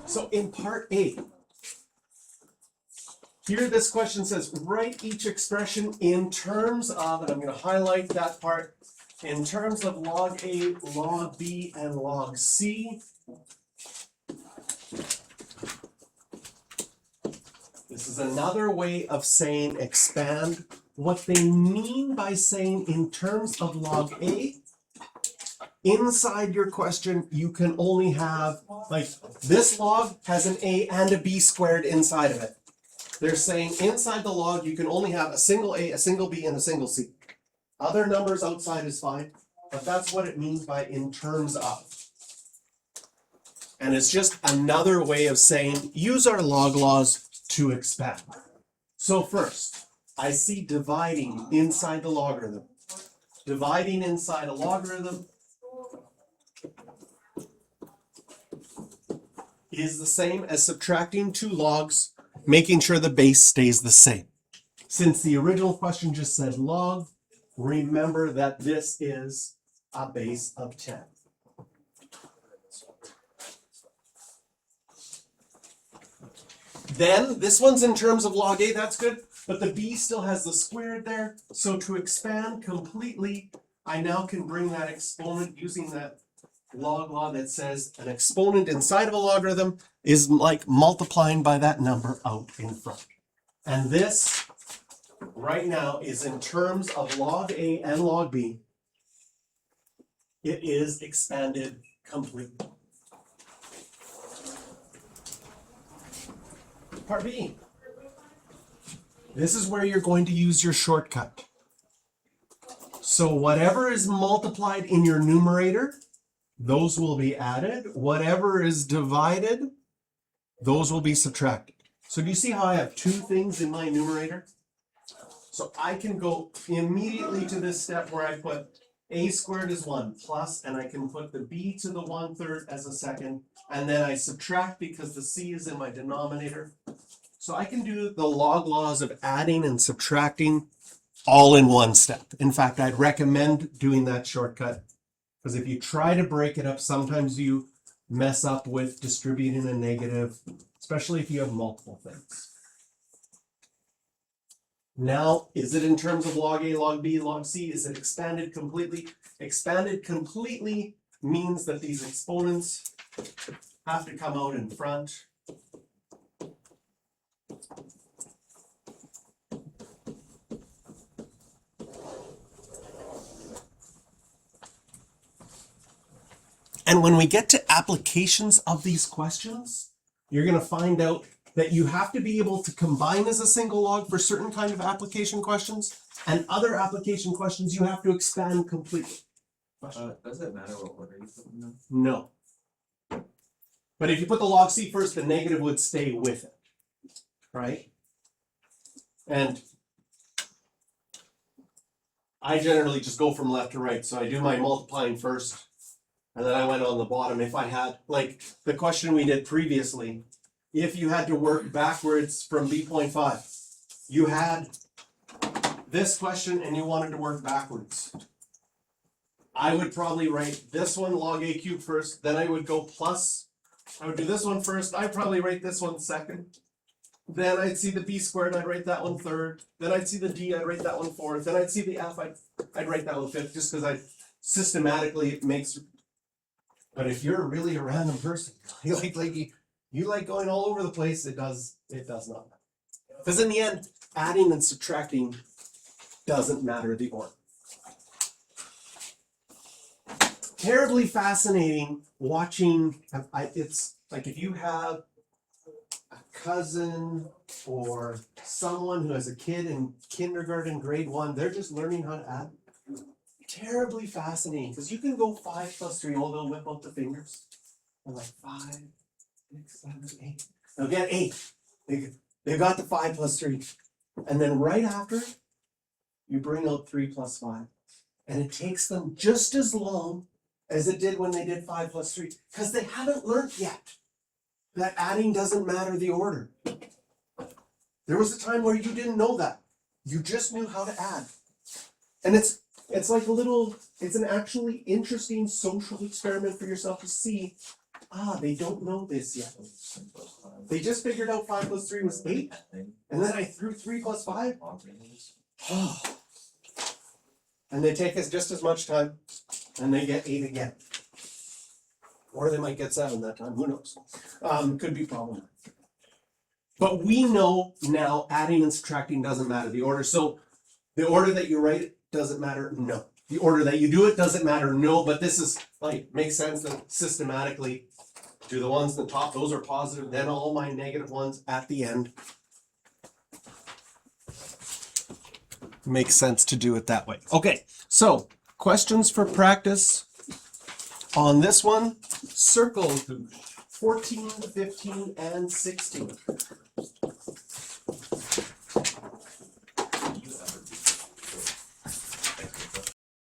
So in part A, here this question says, write each expression in terms of, and I'm going to highlight that part, in terms of log A, log B, and log C. This is another way of saying expand. What they mean by saying in terms of log A, inside your question, you can only have, like, this log has an A and a B squared inside of it. They're saying inside the log, you can only have a single A, a single B, and a single C. Other numbers outside is fine, but that's what it means by in terms of. And it's just another way of saying, use our log laws to expand. So first, I see dividing inside the logarithm. Dividing inside a logarithm is the same as subtracting two logs, making sure the base stays the same. Since the original question just said log, remember that this is a base of 10. Then this one's in terms of log A, that's good, but the B still has the squared there. So to expand completely, I now can bring that exponent using that log law that says an exponent inside of a logarithm is like multiplying by that number out in front. And this right now is in terms of log A and log B. It is expanded completely. Part B. This is where you're going to use your shortcut. So whatever is multiplied in your numerator, those will be added. Whatever is divided, those will be subtracted. So do you see how I have two things in my numerator? So I can go immediately to this step where I put a squared is 1 plus, and I can put the b to the 1/3 as a second, and then I subtract because the c is in my denominator. So I can do the log laws of adding and subtracting all in one step. In fact, I'd recommend doing that shortcut, because if you try to break it up, sometimes you mess up with distributing a negative, especially if you have multiple things. Now, is it in terms of log A, log B, log C? Is it expanded completely? Expanded completely means that these exponents have to come out in front. And when we get to applications of these questions, you're going to find out that you have to be able to combine as a single log for certain kind of application questions, and other application questions you have to expand completely. Does it matter what order you put them in? No. But if you put the log C first, the negative would stay with it, right? And I generally just go from left to right. So I do my multiplying first, and then I went on the bottom. If I had, like the question we did previously, if you had to work backwards from B.5, you had this question and you wanted to work backwards. I would probably write this one log A cubed first, then I would go plus. I would do this one first. I'd probably write this one second. Then I'd see the B squared, I'd write that one third. Then I'd see the D, I'd write that one fourth. Then I'd see the F, I'd write that one fifth, just because I systematically it makes. But if you're really a random person, you like going all over the place, it does not matter. Because in the end, adding and subtracting doesn't matter the order. Terribly fascinating watching. It's like if you have a cousin or someone who has a kid in kindergarten, grade 1, they're just learning how to add. Terribly fascinating, because you can go 5 plus 3, they'll whip out the fingers. They're like 5, 6, 7, 8. They'll get 8. They got the 5 plus 3. And then right after, you bring out 3 plus 5. And it takes them just as long as it did when they did 5 plus 3, because they haven't learned yet that adding doesn't matter the order. There was a time where you didn't know that. You just knew how to add. And it's like it's an actually interesting social experiment for yourself to see They don't know this yet. They just figured out 5 plus 3 was 8, and then I threw 3 plus 5. And they take us just as much time, and they get 8 again. Or they might get 7 that time, who knows? Could be problematic. But we know now adding and subtracting doesn't matter. The order, so the order that you write it doesn't matter, no. The order that you do it doesn't matter, no, but this is like, makes sense that systematically do the ones in the top, those are positive, then all my negative ones at the end. Makes sense to do it that way. Okay, so questions for practice on this one. Circle 14, 15, and 16.